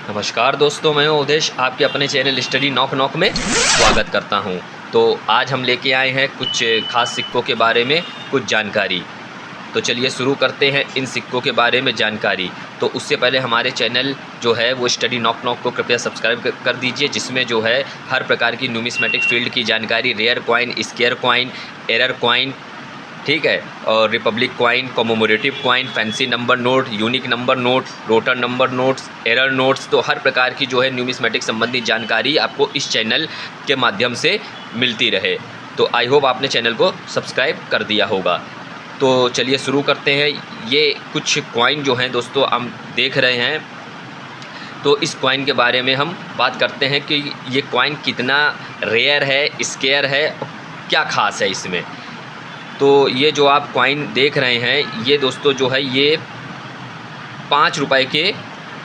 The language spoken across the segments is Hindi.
नमस्कार दोस्तों, मैं हूं उदेश, आपके अपने चैनल स्टडी नॉक नॉक में स्वागत करता हूं। तो आज हम लेके आए हैं कुछ खास सिक्कों के बारे में कुछ जानकारी। तो चलिए शुरू करते हैं इन सिक्कों के बारे में जानकारी। तो उससे पहले हमारे चैनल जो है वो स्टडी नॉक नॉक को कृपया सब्सक्राइब कर दीजिए, जिसमें जो है हर प्रकार की न्यूमिस्मेटिक फील्ड की जानकारी, rare coin, scarce coin, error coin, ठीक है, और republic coin, commemorative coin, fancy number note, unique number note, radar number notes, error notes, तो हर प्रकार की जो है न्यूमिस्मेटिक संबंधित जानकारी आपको इस चैनल के माध्यम से मिलती रहे। तो आई होप आपने चैनल को सब्सक्राइब कर दिया होगा। तो चलिए शुरू करते हैं। ये कुछ कॉइन जो हैं दोस्तों हम देख रहे हैं, तो इस कॉइन के बारे में हम बात करते हैं कि ये कॉइन कितना रेयर है, स्केयर है, क्या ख़ास है इसमें। तो ये जो आप कॉइन देख रहे हैं ये दोस्तों जो है ये 5 रुपए के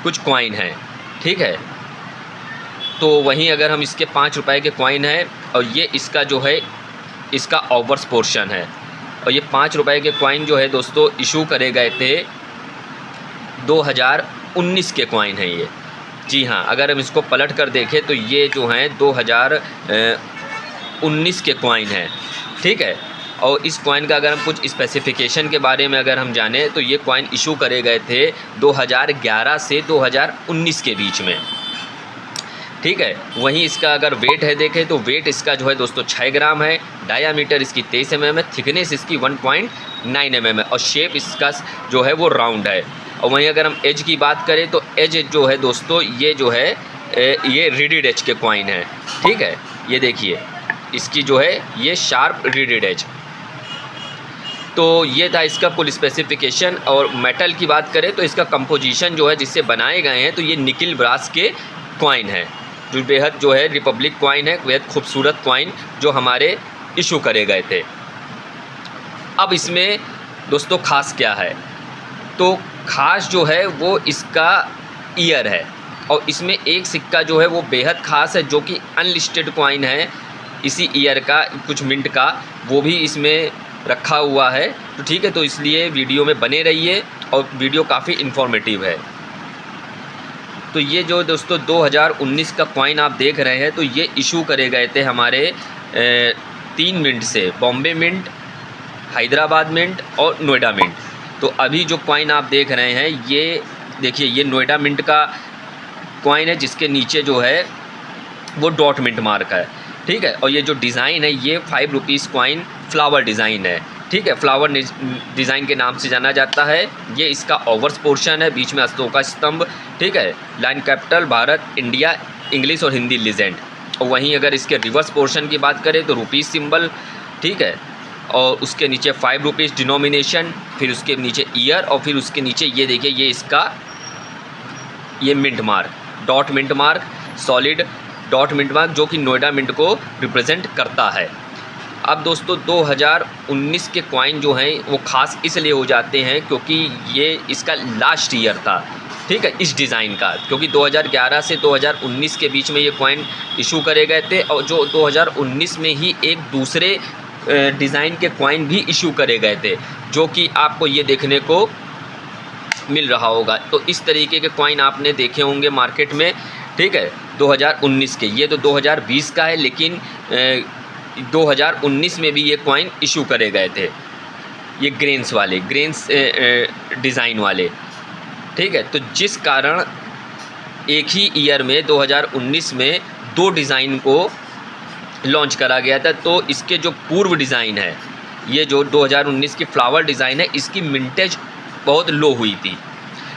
कुछ कॉइन हैं, ठीक है। तो वहीं अगर हम इसके 5 रुपए के कॉइन हैं और ये इसका जो है इसका ओवर्स पोर्शन है, और ये 5 रुपए के कॉइन जो है दोस्तों इशू करे गए थे 2019 के कॉइन हैं ये। जी हाँ, अगर हम इसको पलट कर देखें तो ये जो हैं 2019 के कॉइन हैं, ठीक है। और इस कॉइन का अगर हम कुछ स्पेसिफिकेशन के बारे में अगर हम जानें तो ये कॉइन इशू करे गए थे 2011 से 2019 के बीच में, ठीक है। वहीं इसका अगर वेट है देखें तो वेट इसका जो है दोस्तों 6 ग्राम है, डायामीटर इसकी 23 mm है, थिकनेस इसकी 1.9 mm है, और शेप इसका जो है वो राउंड है। और वहीं अगर हम एज की बात करें तो एज जो है दोस्तों ये जो है ये रीडेड एज के कॉइन है, ठीक है। ये देखिए इसकी जो है ये शार्प रीडेड एज। तो ये था इसका कुल स्पेसिफिकेशन। और मेटल की बात करें तो इसका कंपोजिशन जो है जिससे बनाए गए हैं तो ये निकिल ब्रास के कॉइन है, जो बेहद जो है रिपब्लिक कॉइन है, बेहद खूबसूरत कॉइन जो हमारे इशू करे गए थे। अब इसमें दोस्तों ख़ास क्या है, तो ख़ास जो है वो इसका ईयर है, और इसमें एक सिक्का जो है वो बेहद ख़ास है जो कि अनलिस्टेड कॉइन है इसी ईयर का, कुछ मिनट का, वो भी इसमें रखा हुआ है। तो ठीक है, तो इसलिए वीडियो में बने रहिए और वीडियो काफ़ी इन्फॉर्मेटिव है। तो ये जो दोस्तों 2019 का कॉइन आप देख रहे हैं तो ये इशू करे गए थे हमारे 3 मिंट से, बॉम्बे मिंट, हैदराबाद मिंट और नोएडा मिंट। तो अभी जो कॉइन आप देख रहे हैं ये देखिए ये नोएडा मिंट का कॉइन है जिसके नीचे जो है वो डॉट मिंट मार्क है, ठीक है। और ये जो डिज़ाइन है ये 5 रुपीज़ कॉइन फ्लावर डिज़ाइन है, ठीक है, फ्लावर डिज़ाइन के नाम से जाना जाता है। ये इसका ओवर्स पोर्शन है, बीच में अशोका स्तंभ, ठीक है, line capital Bharat, India, English और हिंदी लीजेंड। और वहीं अगर इसके रिवर्स पोर्शन की बात करें तो रुपीज़ सिंबल, ठीक है, और उसके नीचे 5 रुपीज़ डिनोमिनेशन, फिर उसके नीचे ईयर, और फिर उसके नीचे ये देखिए ये इसका ये mint mark, dot mint mark, solid dot mint mark, जो कि नोएडा मिंट को रिप्रेजेंट करता है। अब दोस्तों 2019 के कॉइन जो हैं वो ख़ास इसलिए हो जाते हैं क्योंकि ये इसका लास्ट ईयर था, ठीक है, इस डिज़ाइन का, क्योंकि 2011 से 2019 के बीच में ये कॉइन इशू करे गए थे, और जो 2019 में ही एक दूसरे डिज़ाइन के कॉइन भी इशू करे गए थे, जो कि आपको ये देखने को मिल रहा होगा। तो इस तरीके के कॉइन आपने देखे होंगे मार्केट में, ठीक है, 2019 के। ये तो 2020 का है, लेकिन 2019 में भी ये कॉइन इशू करे गए थे, ये ग्रेन्स वाले, ग्रेन्स डिज़ाइन वाले, ठीक है। तो जिस कारण एक ही ईयर में 2019 में 2 डिज़ाइन को लॉन्च करा गया था। तो इसके जो पूर्व डिज़ाइन है, ये जो 2019 की फ्लावर डिज़ाइन है, इसकी मिंटेज बहुत लो हुई थी।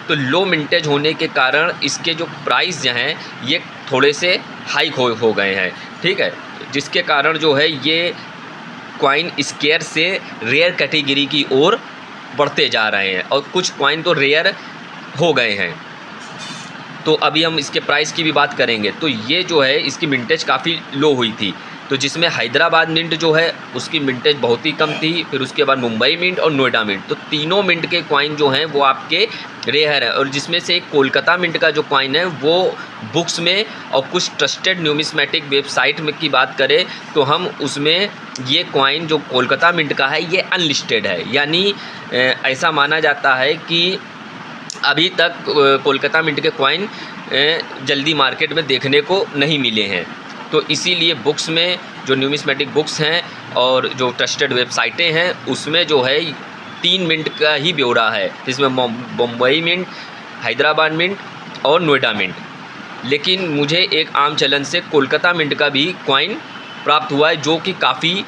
तो लो मिंटेज होने के कारण इसके जो प्राइस जो हैं ये थोड़े से हाई हो गए हैं, ठीक है, जिसके कारण जो है ये कॉइन स्केयर से रेयर कैटेगरी की ओर बढ़ते जा रहे हैं, और कुछ कॉइन तो रेयर हो गए हैं। तो अभी हम इसके प्राइस की भी बात करेंगे। तो ये जो है इसकी मिंटेज काफ़ी लो हुई थी, तो जिसमें हैदराबाद मिंट जो है उसकी मिंटेज बहुत ही कम थी, फिर उसके बाद मुंबई मिंट और नोएडा मिंट, तो तीनों मिंट के कॉइन जो हैं वो आपके रेयर है। और जिसमें से एक कोलकाता मिंट का जो कॉइन है वो बुक्स में और कुछ ट्रस्टेड न्यूमिस्मेटिक वेबसाइट में की बात करें तो हम उसमें ये कॉइन जो कोलकाता मिंट का है ये अनलिस्टेड है, यानी ऐसा माना जाता है कि अभी तक कोलकाता मिंट के कॉइन जल्दी मार्केट में देखने को नहीं मिले हैं। तो इसीलिए बुक्स में जो न्यूमिस्मेटिक बुक्स हैं और जो ट्रस्टेड वेबसाइटें हैं उसमें जो है 3 मिंट का ही ब्यौरा है, जिसमें मुंबई मिंट, हैदराबाद मिंट और नोएडा मिंट। लेकिन मुझे एक आम चलन से कोलकाता मिंट का भी कॉइन प्राप्त हुआ है, जो कि काफ़ी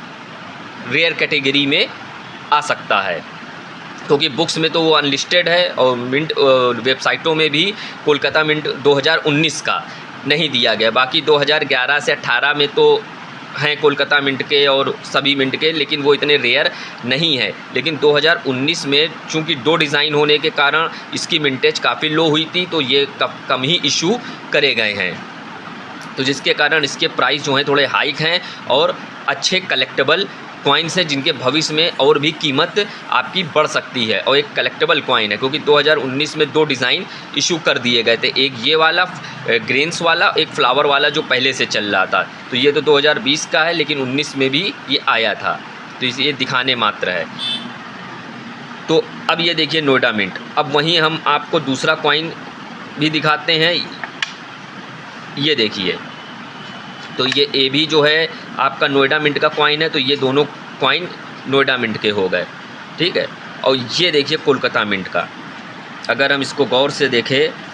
रेयर कैटेगरी में आ सकता है, क्योंकि बुक्स में तो वो अनलिस्टेड है और मिंट वेबसाइटों में भी कोलकाता मिंट 2019 का नहीं दिया गया। बाकी 2011 से 18 में तो हैं कोलकाता मिंट के और सभी मिंट के, लेकिन वो इतने रेयर नहीं है। लेकिन 2019 में चूंकि 2 डिज़ाइन होने के कारण इसकी मिंटेज काफ़ी लो हुई थी, तो ये कम ही इशू करे गए हैं, तो जिसके कारण इसके प्राइस जो हैं थोड़े हाइक हैं और अच्छे कलेक्टेबल कॉइन्स हैं, जिनके भविष्य में और भी कीमत आपकी बढ़ सकती है। और एक कलेक्टेबल कॉइन है, क्योंकि 2019 में 2 डिज़ाइन इशू कर दिए गए थे, एक ये वाला ग्रेन्स वाला, एक फ्लावर वाला जो पहले से चल रहा था। तो ये तो 2020 का है, लेकिन 19 में भी ये आया था, तो इसे ये दिखाने मात्र है। तो अब ये देखिए नोएडा मिंट। अब वहीं हम आपको दूसरा कॉइन भी दिखाते हैं, ये देखिए। तो ये भी जो है आपका नोएडा मिंट का कॉइन है, तो ये दोनों कॉइन नोएडा मिंट के हो गए, ठीक है। और ये देखिए कोलकाता मिंट का, अगर हम इसको गौर से देखें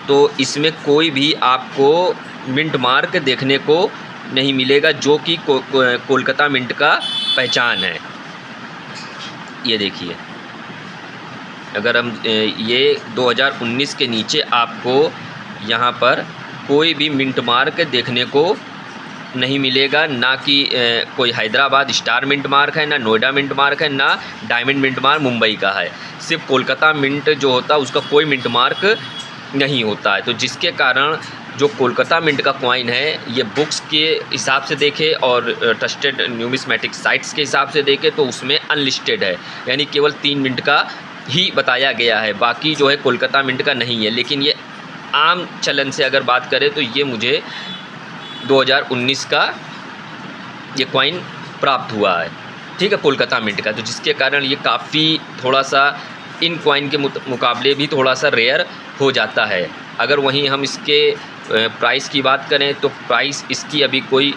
तो इसमें कोई भी आपको मिंट मार्क देखने को नहीं मिलेगा, जो कि कोलकाता मिंट का पहचान है। ये देखिए, अगर हम ये 2019 के नीचे आपको यहाँ पर कोई भी मिंट मार्क देखने को नहीं मिलेगा, ना कि कोई हैदराबाद स्टार मिंट मार्क है, ना नोएडा मिंट मार्क है, ना डायमंड मिंट मार्क मुंबई का है। सिर्फ कोलकाता मिंट जो होता है उसका कोई मिंट मार्क नहीं होता है। तो जिसके कारण जो कोलकाता मिंट का कॉइन है, ये बुक्स के हिसाब से देखें और ट्रस्टेड न्यूमिस्मेटिक साइट्स के हिसाब से देखें तो उसमें अनलिस्टेड है, यानी केवल 3 मिंट का ही बताया गया है, बाकी जो है कोलकाता मिंट का नहीं है। लेकिन ये आम चलन से अगर बात करें तो ये मुझे 2019 का ये कॉइन प्राप्त हुआ है, ठीक है, कोलकाता मिंट का। तो जिसके कारण ये काफ़ी थोड़ा सा इन कॉइन के मुकाबले भी थोड़ा सा रेयर हो जाता है। अगर वहीं हम इसके प्राइस की बात करें तो प्राइस इसकी अभी कोई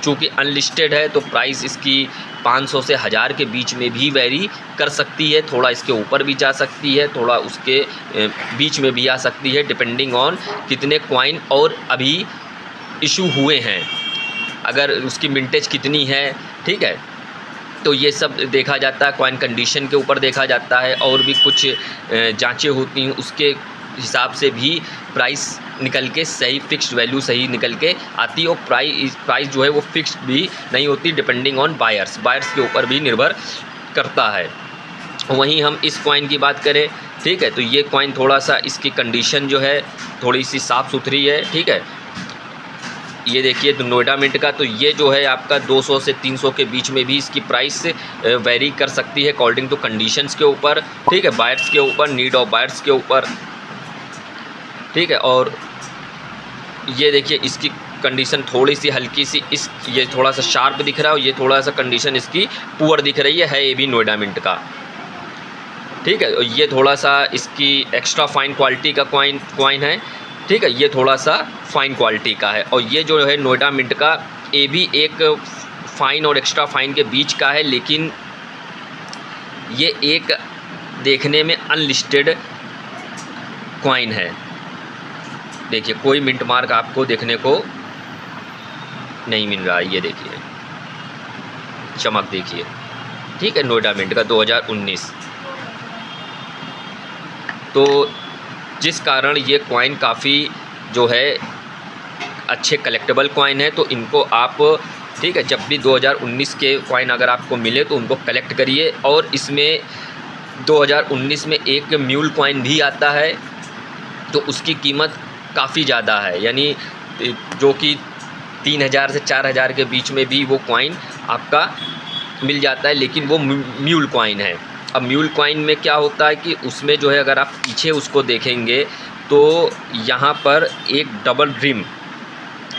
चूँकि अनलिस्टेड है तो प्राइस इसकी 500 से 1000 के बीच में भी वेरी कर सकती है, थोड़ा इसके ऊपर भी जा सकती है, थोड़ा उसके बीच में भी आ सकती है, डिपेंडिंग ऑन कितने कॉइन और अभी इशू हुए हैं, अगर उसकी मिंटेज कितनी है, ठीक है। तो ये सब देखा जाता है, कॉइन कंडीशन के ऊपर देखा जाता है, और भी कुछ जांचें होती हैं, उसके हिसाब से भी प्राइस निकल के सही फिक्स्ड वैल्यू सही निकल के आती है। और प्राइस जो है वो फिक्स्ड भी नहीं होती, डिपेंडिंग ऑन बायर्स के ऊपर भी निर्भर करता है। वहीं हम इस कॉइन की बात करें, ठीक है, तो ये कॉइन थोड़ा सा इसकी कंडीशन जो है थोड़ी सी साफ़ सुथरी है, ठीक है। ये देखिए तो नोएडा मिंट का, तो ये जो है आपका 200 से 300 के बीच में भी इसकी प्राइस वेरी कर सकती है अकॉर्डिंग टू कंडीशंस के ऊपर, ठीक है, बायर्स के ऊपर, नीड ऑफ बायर्स के ऊपर, ठीक है। और ये देखिए इसकी कंडीशन थोड़ी सी हल्की सी ये थोड़ा सा शार्प दिख रहा है और ये थोड़ा सा कंडीशन इसकी पुअर दिख रही है ये भी नोएडा मिंट का, ठीक है। ये थोड़ा सा इसकी एक्स्ट्रा फाइन क्वालिटी का कॉइन है, ठीक है, ये थोड़ा सा फाइन क्वालिटी का है। और ये जो है नोएडा मिंट का, ये भी एक फ़ाइन और एक्स्ट्रा फाइन के बीच का है, लेकिन ये एक देखने में अनलिस्टेड कॉइन है। देखिए कोई मिंट मार्क आपको देखने को नहीं मिल रहा है, ये देखिए चमक देखिए, ठीक है, नोएडा मिंट का 2019। तो जिस कारण ये कॉइन काफ़ी जो है अच्छे कलेक्टेबल कॉइन है, तो इनको आप, ठीक है, जब भी 2019 के कॉइन अगर आपको मिले तो उनको कलेक्ट करिए। और इसमें 2019 में एक म्यूल कॉइन भी आता है, तो उसकी कीमत काफ़ी ज़्यादा है, यानी जो कि 3000 से 4000 के बीच में भी वो कॉइन आपका मिल जाता है, लेकिन वो म्यूल कॉइन है। अब म्यूल कॉइन में क्या होता है कि उसमें जो है अगर आप पीछे उसको देखेंगे तो यहाँ पर एक डबल रिम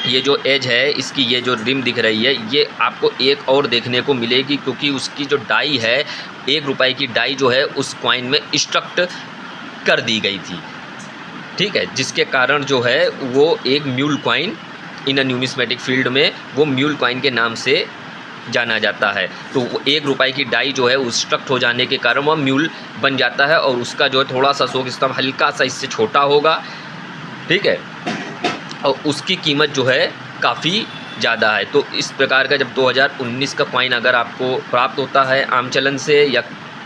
ये जो एज है इसकी, ये जो रिम दिख रही है, ये आपको एक और देखने को मिलेगी, क्योंकि उसकी जो डाई है, 1 रुपए की डाई जो है उस कॉइन में इंस्ट्रक्ट कर दी गई थी, ठीक है, जिसके कारण जो है वो एक mule coin in a numismatic field में वो म्यूल कॉइन के नाम से जाना जाता है। तो 1 रुपए की डाई जो है इंस्ट्रक्ट हो जाने के कारण वह म्यूल बन जाता है, और उसका जो है थोड़ा सा शोक स्तंभ हल्का सा इससे छोटा होगा, ठीक है, और उसकी कीमत जो है काफ़ी ज़्यादा है। तो इस प्रकार का जब 2019 का कॉइन अगर आपको प्राप्त होता है आम चलन से या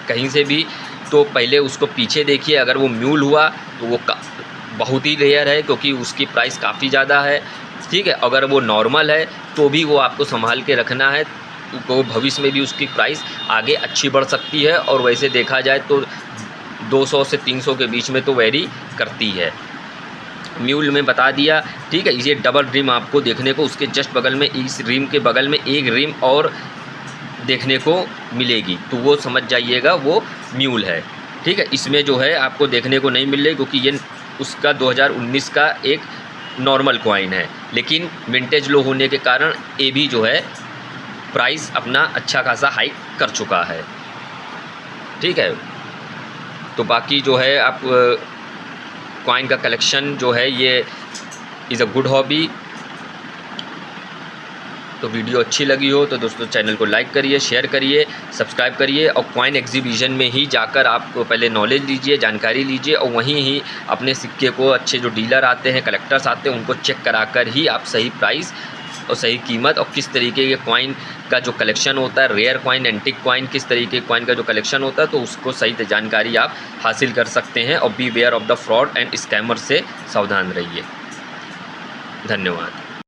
कहीं से भी, तो पहले उसको पीछे देखिए, अगर वो म्यूल हुआ तो वो बहुत ही रेयर है, क्योंकि उसकी प्राइस काफ़ी ज़्यादा है, ठीक है। अगर वो नॉर्मल है तो भी वो आपको संभाल के रखना है, तो भविष्य में भी उसकी प्राइस आगे अच्छी बढ़ सकती है, और वैसे देखा जाए तो 200 से 300 के बीच में तो वेरी करती है। म्यूल में बता दिया, ठीक है। ये डबल रिम आपको देखने को उसके जस्ट बगल में, इस रिम के बगल में एक रिम और देखने को मिलेगी, तो वो समझ जाइएगा वो म्यूल है, ठीक है। इसमें जो है आपको देखने को नहीं मिल रही, क्योंकि ये उसका 2019 का एक नॉर्मल कॉइन है, लेकिन विंटेज लो होने के कारण ये भी जो है प्राइस अपना अच्छा खासा हाइक कर चुका है, ठीक है। तो बाकी जो है आप कॉइन का कलेक्शन जो है ये इज़ अ गुड हॉबी। तो वीडियो अच्छी लगी हो तो दोस्तों चैनल को लाइक करिए, शेयर करिए, सब्सक्राइब करिए, और कॉइन एग्जीबिशन में ही जाकर आप पहले नॉलेज लीजिए, जानकारी लीजिए, और वहीं ही अपने सिक्के को अच्छे जो डीलर आते हैं, कलेक्टर्स आते हैं, उनको चेक कराकर ही आप सही प्राइस और सही कीमत और किस तरीके के कॉइन का जो कलेक्शन होता है, रेयर कॉइन, एंटिक कॉइन, किस तरीके के कॉइन का जो कलेक्शन होता है, तो उसको सही जानकारी आप हासिल कर सकते हैं। और beware of the fraud and scammer से सावधान रहिए। धन्यवाद।